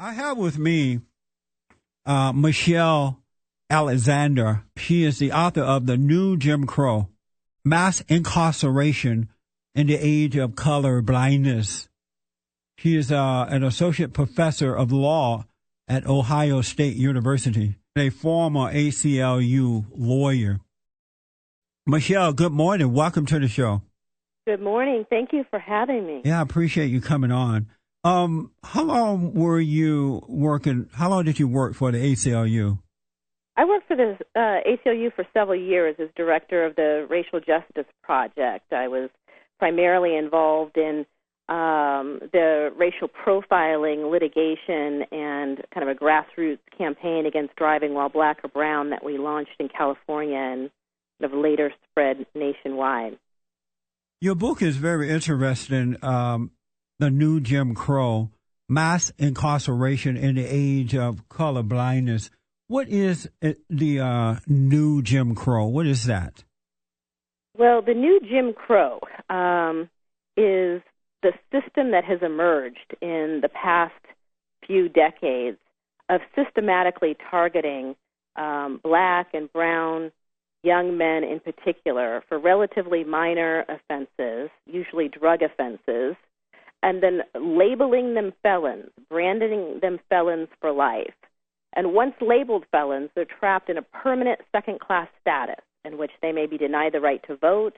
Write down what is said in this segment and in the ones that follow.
I have with me Michelle Alexander. She is the author of The New Jim Crow, Mass Incarceration in the Age of Colorblindness. She is an associate professor of law at Ohio State University, a former ACLU lawyer. Michelle, good morning. Welcome to the show. Good morning. Thank you for having me. Yeah, I appreciate you coming on. How long were you working? How long did you work for the ACLU? I worked for the ACLU for several years as director of the Racial Justice Project. I was primarily involved in the racial profiling litigation and kind of a grassroots campaign against driving while black or brown that we launched in California and kind of later spread nationwide. Your book is very interesting, The New Jim Crow, Mass Incarceration in the Age of Colorblindness. What is the New Jim Crow? What is that? Well, the New Jim Crow is the system that has emerged in the past few decades of systematically targeting black and brown young men in particular for relatively minor offenses, usually drug offenses, and then labeling them felons, branding them felons for life. And once labeled felons, they're trapped in a permanent second-class status in which they may be denied the right to vote,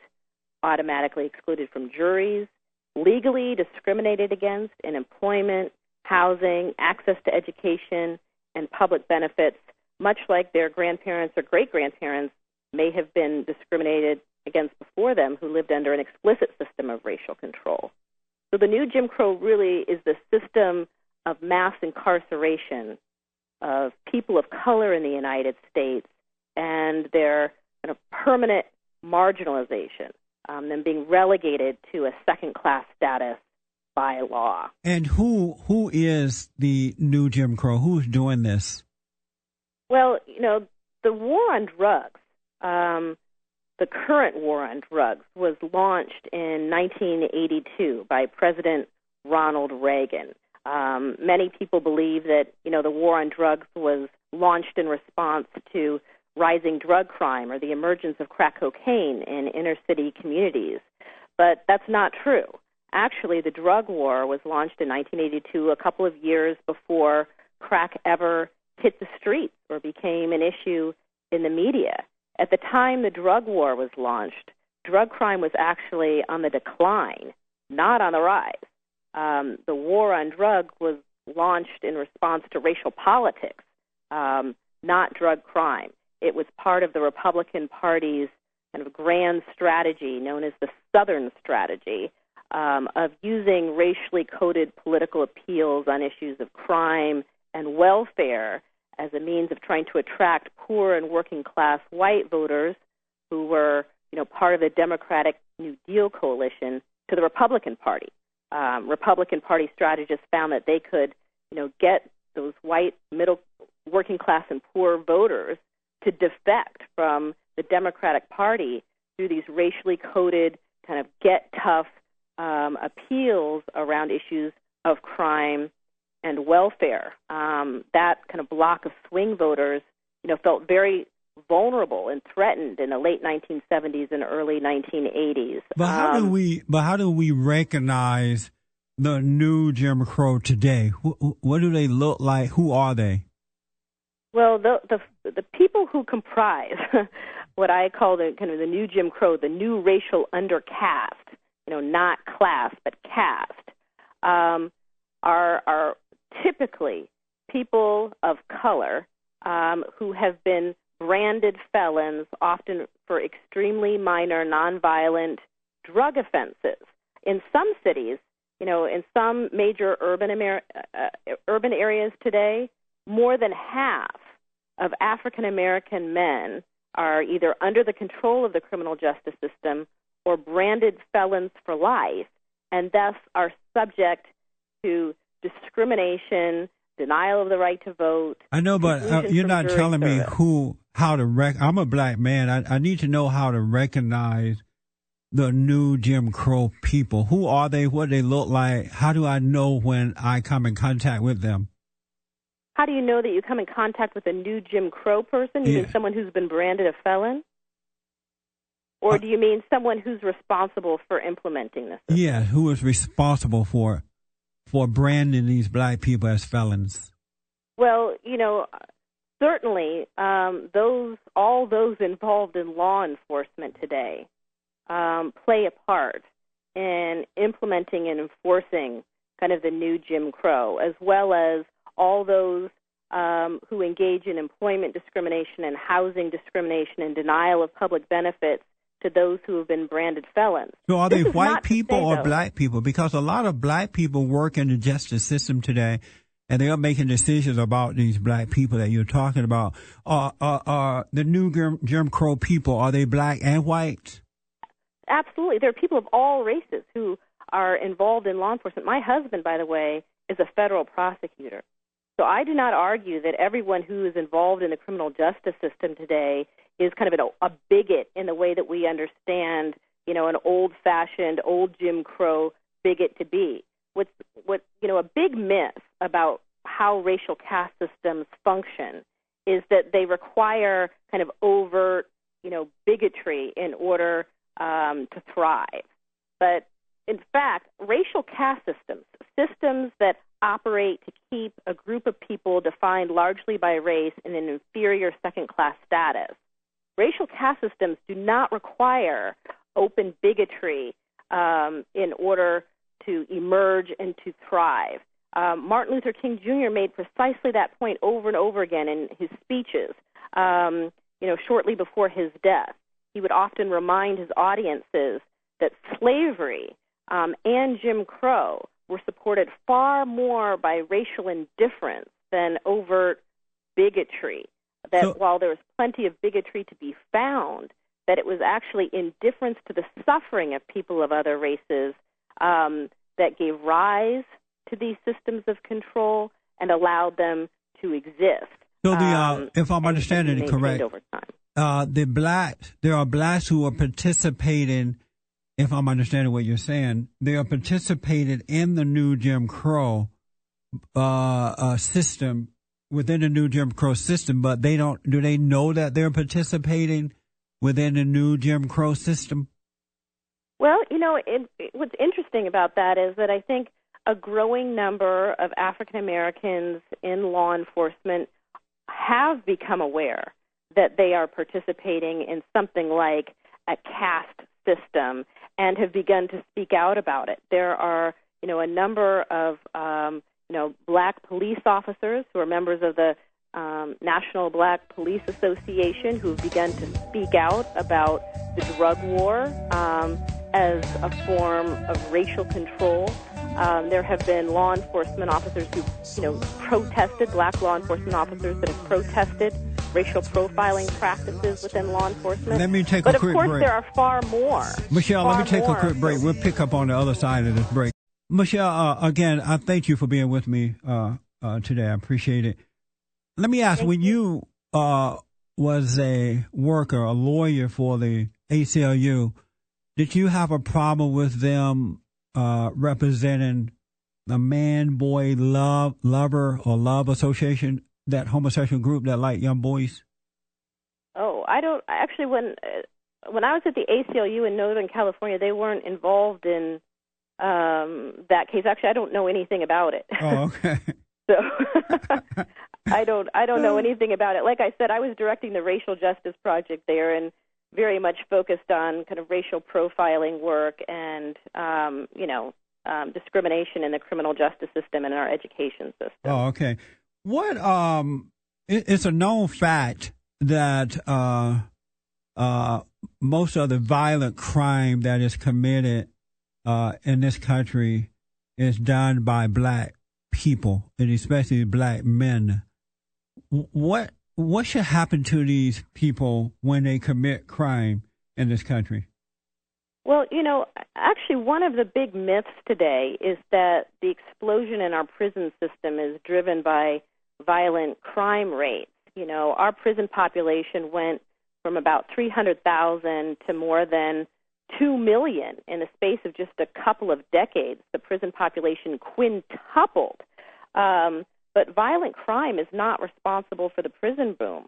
automatically excluded from juries, legally discriminated against in employment, housing, access to education, and public benefits, much like their grandparents or great-grandparents may have been discriminated against before them who lived under an explicit system of racial control. So the new Jim Crow really is the system of mass incarceration of people of color in the United States and their kind of permanent marginalization, them being relegated to a second-class status by law. And who is the new Jim Crow? Who's doing this? Well, the war on drugs, the current war on drugs, was launched in 1982 by President Ronald Reagan. Many people believe that, the war on drugs was launched in response to rising drug crime or the emergence of crack cocaine in inner-city communities. But that's not true. Actually, the drug war was launched in 1982, a couple of years before crack ever hit the streets or became an issue in the media. At the time the drug war was launched, drug crime was actually on the decline, not on the rise. The war on drugs was launched in response to racial politics, not drug crime. It was part of the Republican Party's kind of grand strategy known as the Southern strategy of using racially coded political appeals on issues of crime and welfare as a means of trying to attract poor and working-class white voters who were, part of the Democratic New Deal coalition to the Republican Party. Republican Party strategists found that they could, get those white, middle, working-class and poor voters to defect from the Democratic Party through these racially coded kind of get-tough appeals around issues of crime and welfare. That kind of block of swing voters, felt very vulnerable and threatened in the late 1970s and early 1980s. But how do we recognize the new Jim Crow today? What do they look like? Who are they? Well, the people who comprise what I call the kind of the new Jim Crow, the new racial undercast, not class but caste, are typically people of color who have been branded felons, often for extremely minor nonviolent drug offenses. In some cities, in some major urban areas today, more than half of African American men are either under the control of the criminal justice system or branded felons for life, and thus are subject to discrimination, denial of the right to vote. I know, but you're not telling me how to I'm a black man. I need to know how to recognize the new Jim Crow people. Who are they? What do they look like? How do I know when I come in contact with them? How do you know that you come in contact with a new Jim Crow person? You mean someone who's been branded a felon? Or do you mean someone who's responsible for implementing this? Yeah, who is responsible for branding these black people as felons? Well, certainly all those involved in law enforcement today play a part in implementing and enforcing kind of the new Jim Crow, as well as all those who engage in employment discrimination and housing discrimination and denial of public benefits to those who have been branded felons. So are they white people or black people? Because a lot of black people work in the justice system today, and they are making decisions about these black people that you're talking about. The new Jim Crow people, are they black and white? Absolutely. There are people of all races who are involved in law enforcement. My husband, by the way, is a federal prosecutor. So I do not argue that everyone who is involved in the criminal justice system today is kind of a bigot in the way that we understand, an old-fashioned, old Jim Crow bigot to be. What's a big myth about how racial caste systems function is that they require kind of overt, bigotry in order to thrive. But in fact, racial caste systems that operate to keep a group of people defined largely by race in an inferior second-class status, racial caste systems do not require open bigotry in order to emerge and to thrive. Martin Luther King Jr. made precisely that point over and over again in his speeches, shortly before his death. He would often remind his audiences that slavery and Jim Crow were supported far more by racial indifference than overt bigotry. That while there was plenty of bigotry to be found, that it was actually indifference to the suffering of people of other races that gave rise to these systems of control and allowed them to exist. So if I'm understanding it correct, over time. there are blacks who are participating. If I'm understanding what you're saying, they are participating in the new Jim Crow system, within the new Jim Crow system, but do they know that they're participating within the new Jim Crow system? Well, what's interesting about that is that I think a growing number of African Americans in law enforcement have become aware that they are participating in something like a caste system and have begun to speak out about it. There are, a number of, black police officers who are members of the National Black Police Association who have begun to speak out about the drug war as a form of racial control. There have been law enforcement officers who, protested, black law enforcement officers that have protested racial profiling practices within law enforcement. Let me take a quick break. But of course, there are far more. Michelle, let me take a quick break. We'll pick up on the other side of this break. Michelle, again, I thank you for being with me today. I appreciate it. Let me ask, when you was a lawyer for the ACLU, did you have a problem with them representing the man-boy lover or love association, that homosexual group that like young boys? Oh, I don't. Actually, when I was at the ACLU in Northern California, they weren't involved in that case. Actually, I don't know anything about it. Oh, okay. So I don't know anything about it. Like I said, I was directing the Racial Justice Project there and very much focused on kind of racial profiling work and, discrimination in the criminal justice system and in our education system. Oh, okay. What, it's a known fact that most of the violent crime that is committed in this country is done by black people, and especially black men. What should happen to these people when they commit crime in this country? Well, actually one of the big myths today is that the explosion in our prison system is driven by violent crime rates. Our prison population went from about 300,000 to more than 2 million in the space of just a couple of decades. The prison population quintupled. But violent crime is not responsible for the prison boom.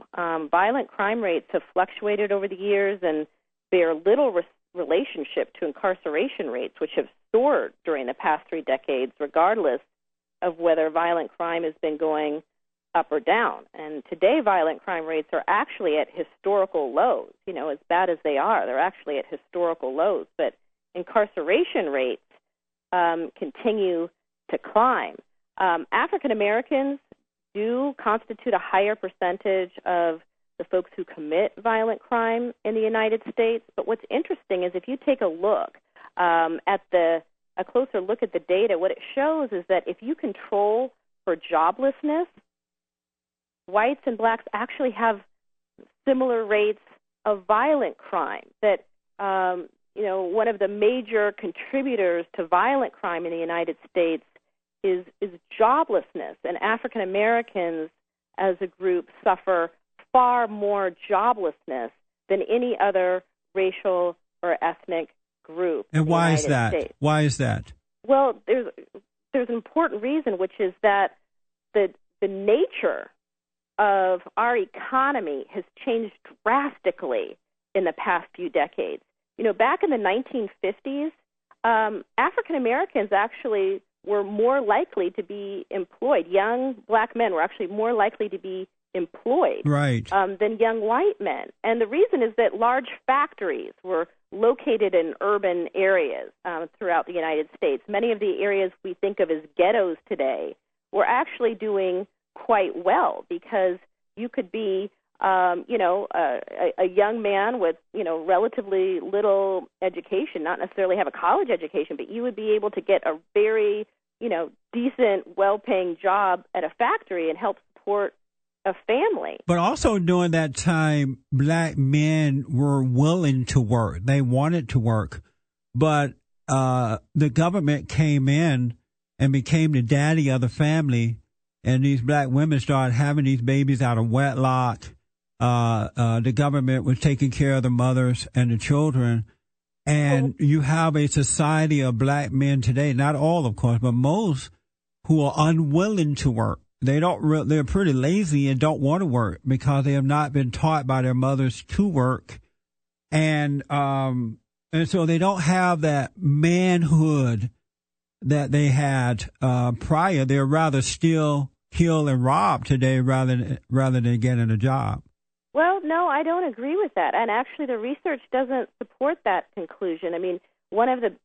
Violent crime rates have fluctuated over the years and bear little relationship to incarceration rates, which have soared during the past 3 decades, regardless of whether violent crime has been going up or down. And today, violent crime rates are actually at historical lows. As bad as they are, they're actually at historical lows. But incarceration rates continue to climb. African Americans do constitute a higher percentage of the folks who commit violent crime in the United States. But what's interesting is if you take a look a closer look at the data, what it shows is that if you control for joblessness, whites and blacks actually have similar rates of violent crime. That one of the major contributors to violent crime in the United States is joblessness, and African Americans as a group suffer far more joblessness than any other racial or ethnic group. And why is that? States. Why is that? Well, there's an important reason, which is that the nature of our economy has changed drastically in the past few decades. Back in the 1950s, African Americans actually were more likely to be employed. Young black men were actually more likely to be employed than young white men. And the reason is that large factories were located in urban areas throughout the United States. Many of the areas we think of as ghettos today were actually doing quite well because you could be a young man with, relatively little education, not necessarily have a college education, but you would be able to get a very, decent, well-paying job at a factory and help support a family. But also during that time, black men were willing to work. They wanted to work. But the government came in and became the daddy of the family, and these black women started having these babies out of wedlock. The government was taking care of the mothers and the children. And you have a society of black men today, not all, of course, but most, who are unwilling to work. They're pretty lazy and don't want to work because they have not been taught by their mothers to work. And so they don't have that manhood that they had prior. They're rather still kill and rob today rather than getting a job. Well, no, I don't agree with that. And actually the research doesn't support that conclusion. I mean, one of the,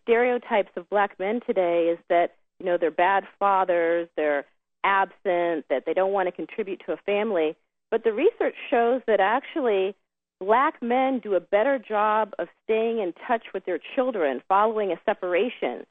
stereotypes of black men today is that, they're bad fathers, they're absent, that they don't want to contribute to a family. But the research shows that actually black men do a better job of staying in touch with their children following a separation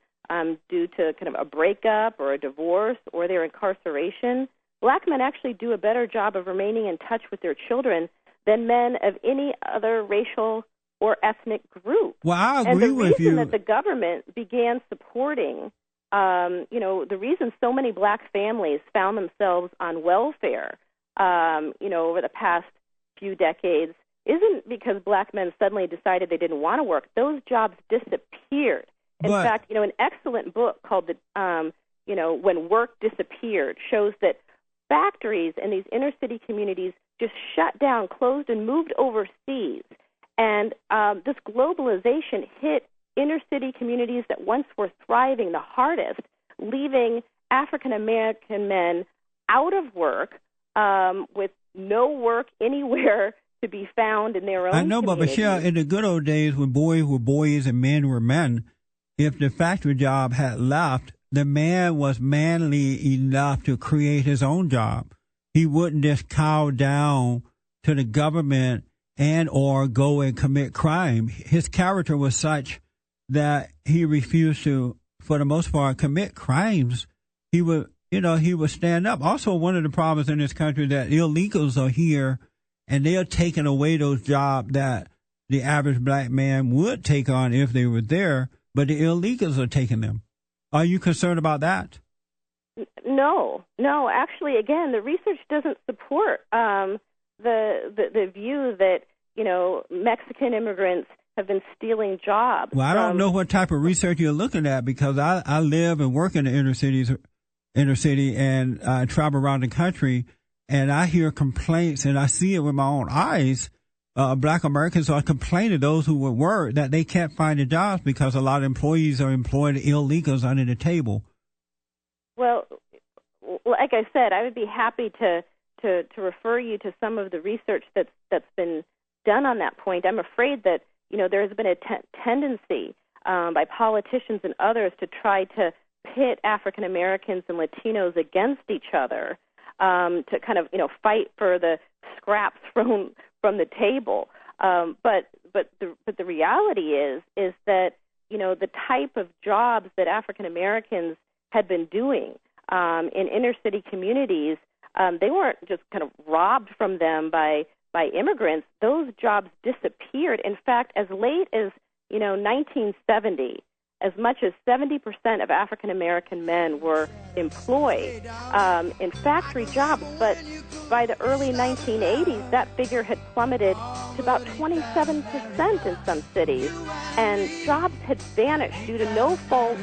due to kind of a breakup or a divorce or their incarceration. Black men actually do a better job of remaining in touch with their children than men of any other racial or ethnic group. Well, I agree with you. And the reason that the government began supporting, the reason so many black families found themselves on welfare, over the past few decades isn't because black men suddenly decided they didn't want to work. Those jobs disappeared. In fact, an excellent book called When Work Disappeared shows that factories in these inner city communities just shut down, closed, and moved overseas. And this globalization hit inner city communities that once were thriving the hardest, leaving African American men out of work with no work anywhere to be found in their own I know, communities. but Michelle, in the good old days when boys were boys and men were men, if the factory job had left, the man was manly enough to create his own job. He wouldn't just cow down to the government and or go and commit crime. His character was such that he refused to, for the most part, commit crimes. He would stand up. Also, one of the problems in this country is that illegals are here and they are taking away those jobs that the average black man would take on if they were there, but the illegals are taking them. Are you concerned about that? No. Actually, again, the research doesn't support the view that Mexican immigrants have been stealing jobs. Well, I don't know what type of research you're looking at because I live and work in the inner cities, inner city, and I travel around the country, and I hear complaints, and I see it with my own eyes. Black Americans are complaining, those who would work, that they can't find the jobs because a lot of employees are employing illegals under the table. Well, like I said, I would be happy to refer you to some of the research that's been done on that point. I'm afraid that there has been a tendency by politicians and others to try to pit African Americans and Latinos against each other, to kind of fight for the scraps from the table. But the reality is that the type of jobs that African Americans had been doing in inner city communities, they weren't just kind of robbed from them by immigrants. Those jobs disappeared. In fact, as late as 1970, as much as 70% of African American men were employed in factory jobs. But by the early 1980s, that figure had plummeted to about 27% in some cities, and jobs had vanished due to no fault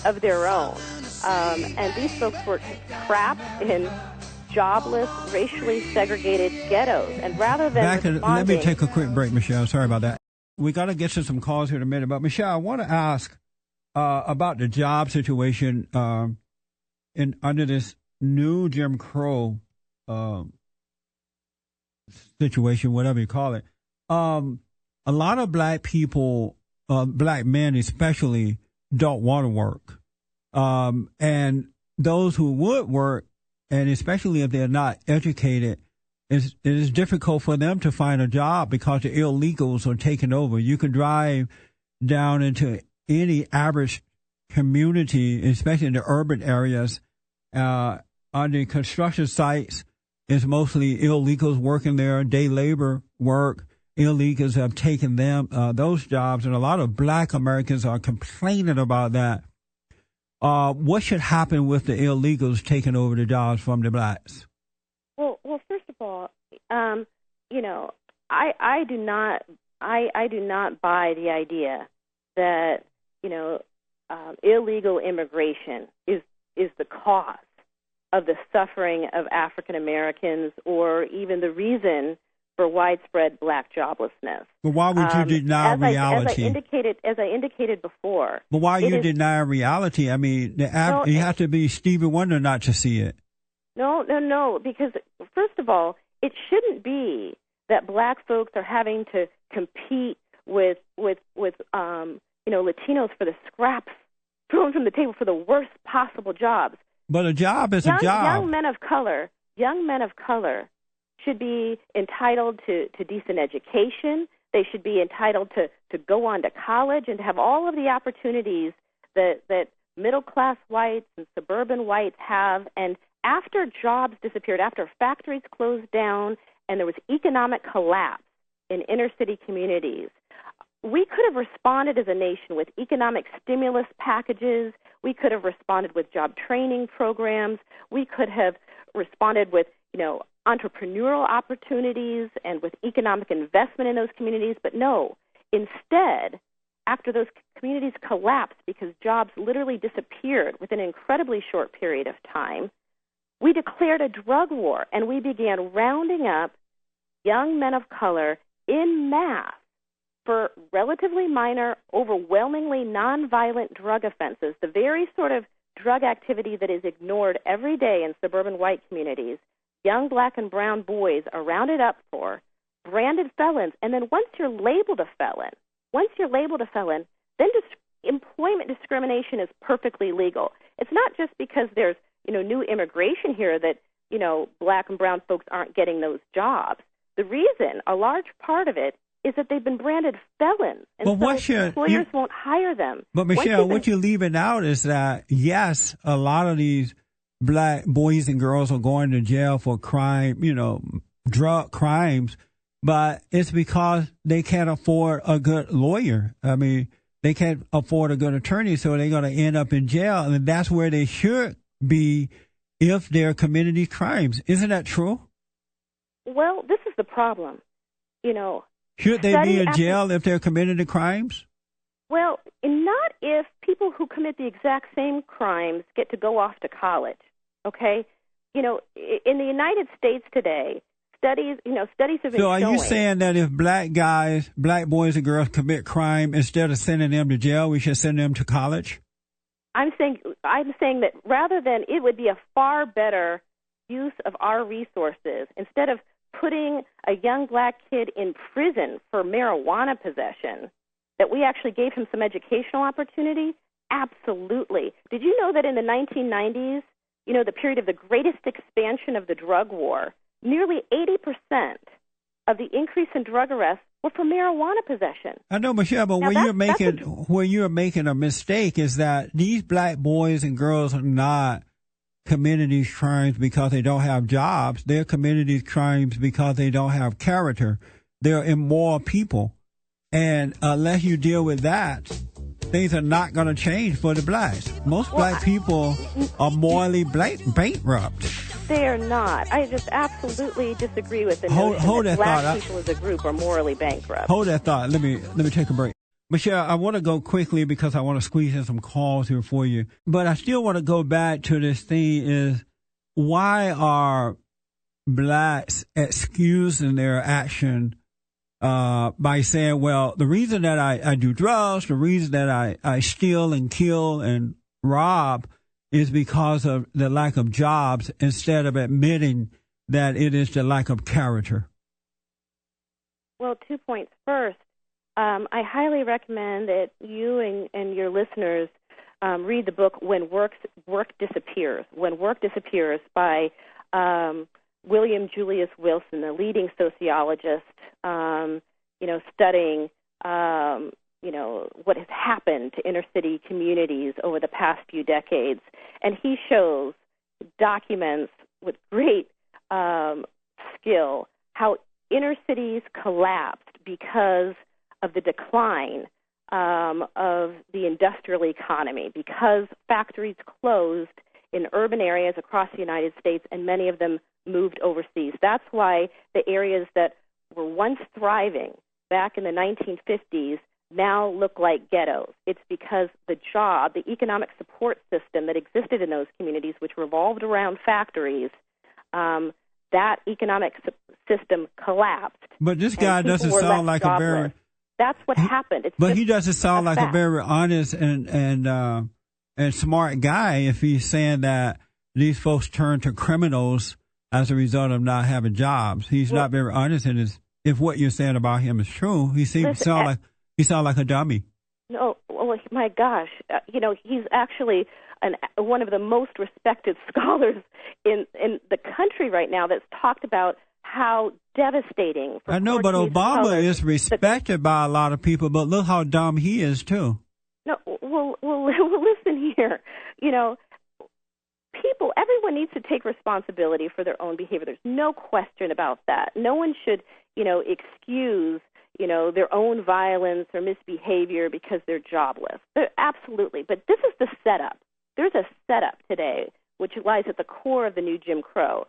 of their own. And these folks were trapped in jobless, racially segregated ghettos. And rather than let me take a quick break, Michelle. Sorry about that. We got to get to some calls here in a minute. But, Michelle, I want to ask about the job situation under this new Jim Crow situation, whatever you call it. A lot of black people, black men especially, don't want to work. And those who would work, and especially if they're not educated, it is difficult for them to find a job because the illegals are taking over. You can drive down into any average community, especially in the urban areas, on the construction sites, it's mostly illegals working there, day labor work. Illegals have taken them those jobs, and a lot of black Americans are complaining about that. What should happen with the illegals taking over the jobs from the blacks? Well, first of all, I do not buy the idea that illegal immigration is the cause of the suffering of African Americans, or even the reason for widespread black joblessness. But why would you deny reality? As I indicated before. But why you deny reality? I mean, you have to be Stevie Wonder not to see it. No, because first of all, it shouldn't be that black folks are having to compete with Latinos for the scraps thrown from the table for the worst possible jobs. But a job is a job. Young men of color should be entitled to decent education. They should be entitled to go on to college and to have all of the opportunities that middle-class whites and suburban whites have. And after jobs disappeared, after factories closed down and there was economic collapse in inner-city communities, we could have responded as a nation with economic stimulus packages. We could have responded with job training programs. We could have responded with, entrepreneurial opportunities and with economic investment in those communities. But no, instead, after those communities collapsed because jobs literally disappeared within an incredibly short period of time, we declared a drug war, and we began rounding up young men of color in mass for relatively minor, overwhelmingly nonviolent drug offenses, the very sort of drug activity that is ignored every day in suburban white communities. Young black and brown boys are rounded up for, branded felons, and then once you're labeled a felon, then employment discrimination is perfectly legal. It's not just because there's new immigration here that black and brown folks aren't getting those jobs. The reason, a large part of it, is that they've been branded felons, and employers won't hire them. But, Michelle, what you're leaving out is that, yes, a lot of these black boys and girls are going to jail for crime, drug crimes, but it's because they can't afford a good lawyer. I mean, they can't afford a good attorney, so they're going to end up in jail, and that's where they should be if they're committing these crimes. Isn't that true? Well, this is the problem. Should they be in jail if they're committing the crimes? Well, not if people who commit the exact same crimes get to go off to college. Okay? In the United States today, studies have been So are showing. you saying that if black boys and girls commit crime, instead of sending them to jail, we should send them to college? I'm saying that rather than, it would be a far better use of our resources, instead of putting a young black kid in prison for marijuana possession, that we actually gave him some educational opportunity. Absolutely. Did you know that in the 1990s, the period of the greatest expansion of the drug war, nearly 80% of the increase in drug arrests were for marijuana possession? I know, Michelle, but where you're making a mistake is that these black boys and girls are not committing these crimes because they don't have jobs. They're committing these crimes because they don't have character. They're immoral people. And unless you deal with that, things are not going to change for the blacks. Most black people are morally bankrupt. They are not. I just absolutely disagree with the notion that black people as a group are morally bankrupt. Hold that thought. Let me take a break. Michelle, I want to go quickly because I want to squeeze in some calls here for you. But I still want to go back to this thing is, why are blacks excusing their action by saying, well, the reason that I do drugs, the reason that I steal and kill and rob is because of the lack of jobs, instead of admitting that it is the lack of character? Well, 2 points. First, I highly recommend that you and your listeners read the book When Work Disappears. When Work Disappears by William Julius Wilson, the leading sociologist, studying what has happened to inner city communities over the past few decades. And he documents with great skill how inner cities collapsed because of the decline of the industrial economy, because factories closed in urban areas across the United States, and many of them moved overseas. That's why the areas that were once thriving back in the 1950s now look like ghettos. It's because the economic support system that existed in those communities, which revolved around factories, that economic system collapsed. But this guy doesn't sound like jobless. a very... That's what happened. But he doesn't sound like a very honest and smart guy if he's saying that these folks turn to criminals as a result of not having jobs. He's not very honest in his... If what you're saying about him is true, he sounds like a dummy. No, well, my gosh, he's actually one of the most respected scholars in the country right now that's talked about how devastating. I know, but Obama is respected by a lot of people, but look how dumb he is too. No, well, listen here. Everyone needs to take responsibility for their own behavior. There's no question about that. No one should, excuse, their own violence or misbehavior because they're jobless. Absolutely. But this is the setup. There's a setup today which lies at the core of the new Jim Crow.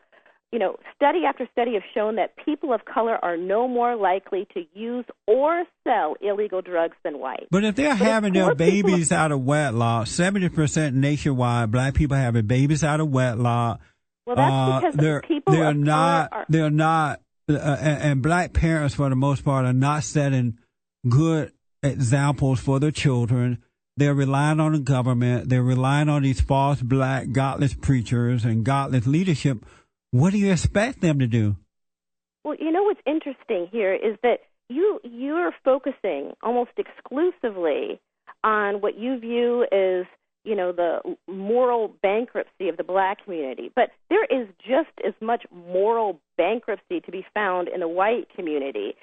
Study after study have shown that people of color are no more likely to use or sell illegal drugs than whites. But if they're having their babies out of wedlock, 70% nationwide, black people having babies out of wedlock. Well, that's because people of color they're not, and black parents for the most part are not setting good examples for their children. They're relying on the government. They're relying on these false black godless preachers and godless leadership. What do you expect them to do? Well, what's interesting here is that you're focusing almost exclusively on what you view as, the moral bankruptcy of the black community. But there is just as moral bankruptcy to be found in the white community.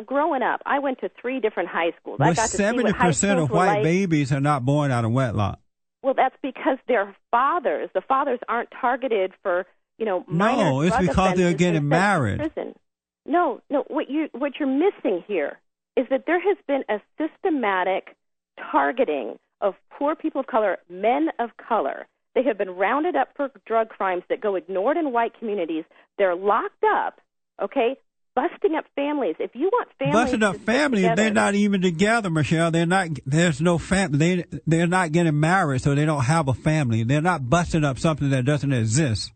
Growing up, I went to 3 different high schools. But I got to 70% of white babies are not born out of wedlock. Well, that's because their fathers. The fathers aren't targeted for, minor No, it's drug because they're getting married. Prison. No. What you're missing here is that there has been a systematic targeting of poor people of color, men of color. They have been rounded up for drug crimes that go ignored in white communities. They're locked up, okay, busting up families. If you want families busting up to stick families, together, they're not even together, Michelle. They're not. There's no family. They're not getting married, so they don't have a family. They're not busting up something that doesn't exist.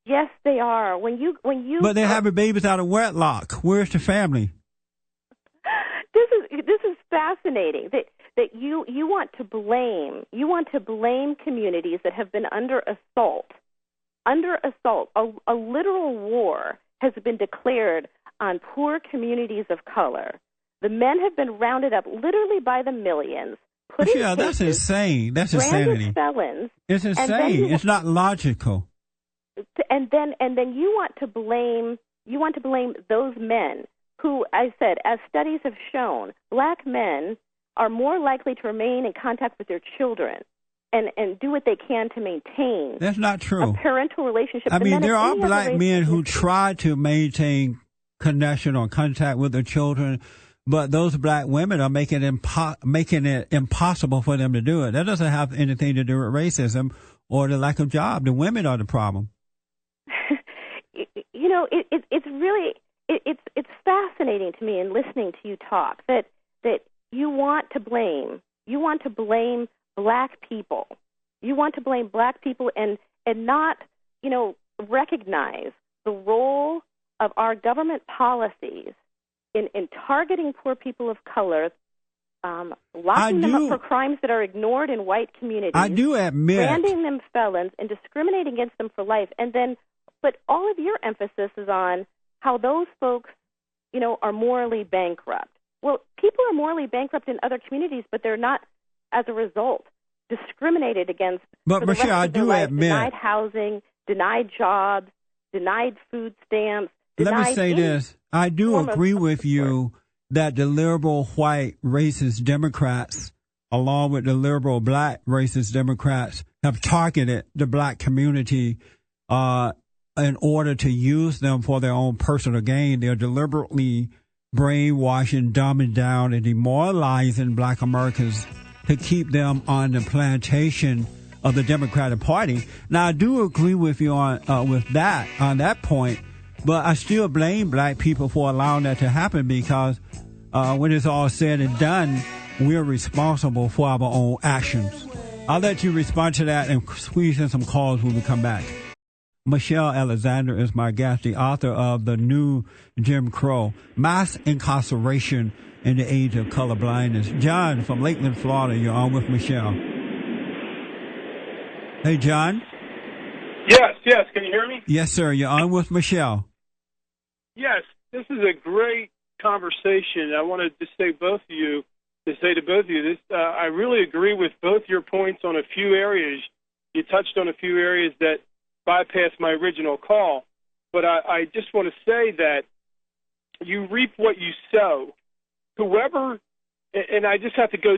Yes, they are. When you. But they're having babies out of wedlock. Where's the family? This is fascinating. That you want to blame communities that have been under assault. Under assault, a literal war has been declared on poor communities of color. The men have been rounded up literally by the millions. Yeah, that's insane. That's insanity. Felons. It's insane. It's not logical. And then you want to blame those men who, I said, as studies have shown, black men are more likely to remain in contact with their children and do what they can to maintain. That's not true. A parental relationship. I mean, there are black men who try to maintain connection or contact with their children, but those black women are making it impossible for them to do it. That doesn't have anything to do with racism or the lack of job. The women are the problem. It's fascinating to me in listening to you talk that you want to blame black people. You want to blame black people and not, recognize the role of our government policies in targeting poor people of color, locking them up for crimes that are ignored in white communities. I do admit. Branding them felons and discriminating against them for life. But all of your emphasis is on how those folks, are morally bankrupt. Well, people are morally bankrupt in other communities, but they're not, as a result, discriminated against. But Michelle, I do admit, denied housing, denied jobs, denied food stamps. Let me say this: I do agree with you that the liberal white racist Democrats, along with the liberal black racist Democrats, have targeted the black community in order to use them for their own personal gain. They're deliberately brainwashing, dumbing down, and demoralizing black Americans to keep them on the plantation of the Democratic Party. Now, I do agree with you on that point, but I still blame black people for allowing that to happen because when it's all said and done, we're responsible for our own actions. I'll let you respond to that and squeeze in some calls when we come back. Michelle Alexander is my guest, the author of The New Jim Crow, Mass Incarceration in the Age of Colorblindness. John from Lakeland, Florida, you're on with Michelle. Hey, John? Yes. Can you hear me? Yes, sir. You're on with Michelle. Yes. This is a great conversation. I want to say to both of you, this, I really agree with both your points on a few areas. You touched on a few areas that bypassed my original call, but I just want to say that you reap what you sow. Whoever, and I just have to go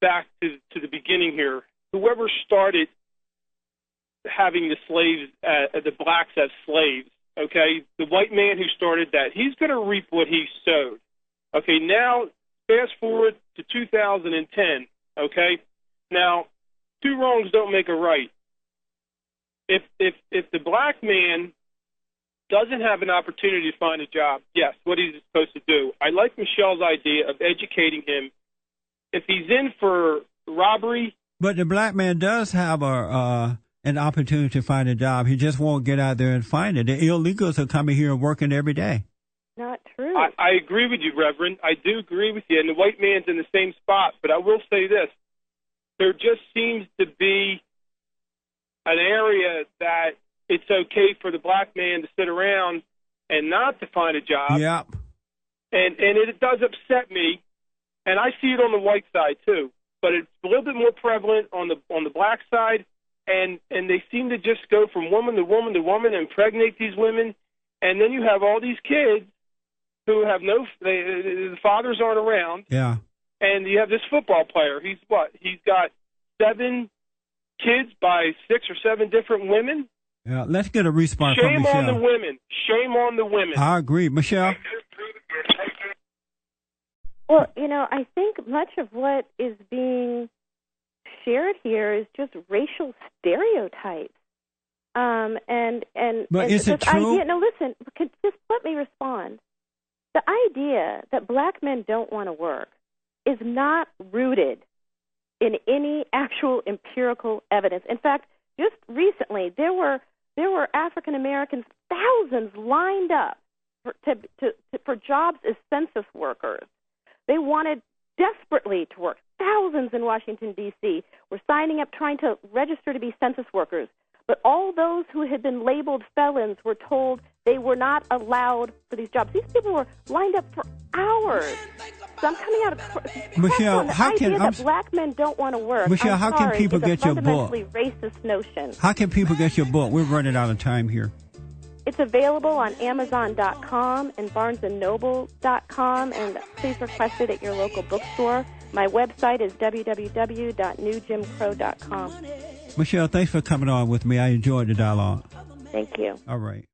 back to the beginning here, whoever started having the slaves, the blacks as slaves, okay, the white man who started that, he's going to reap what he sowed. Okay, now fast forward to 2010, okay? Now, two wrongs don't make a right. If the black man doesn't have an opportunity to find a job, yes, what he's supposed to do. I like Michelle's idea of educating him. If he's in for robbery. But the black man does have an opportunity to find a job. He just won't get out there and find it. The illegals are coming here and working every day. Not true. I agree with you, Reverend. I do agree with you. And the white man's in the same spot. But I will say this. There just seems to be an area that it's okay for the black man to sit around and not to find a job. Yep. And it does upset me, and I see it on the white side too. But it's a little bit more prevalent on the black side, and they seem to just go from woman to woman to woman and impregnate these women, and then you have all these kids who have the fathers aren't around. Yeah. And you have this football player. He's got 7 kids by 6 or 7 different women. Yeah, let's get a response from Michelle. Shame on the women. Shame on the women. I agree. Michelle? Well, I think much of what is being shared here is just racial stereotypes. But is it true? No, listen, just let me respond. the idea that black men don't want to work is not rooted in any actual empirical evidence. In fact, just recently, there were African Americans, thousands lined up for jobs as census workers. They wanted desperately to work. Thousands in Washington, D.C. were signing up, trying to register to be census workers. But all those who had been labeled felons were told they were not allowed for these jobs. These people were lined up for hours. So I'm coming out of Michelle, how can that black men don't want to work? Michelle, how can people get your book? It's a fundamentally racist notion. How can people get your book? We're running out of time here. It's available on Amazon.com and BarnesandNoble.com, and please request it at your local bookstore. My website is www.newjimcrow.com. Michelle, thanks for coming on with me. I enjoyed the dialogue. Thank you. All right.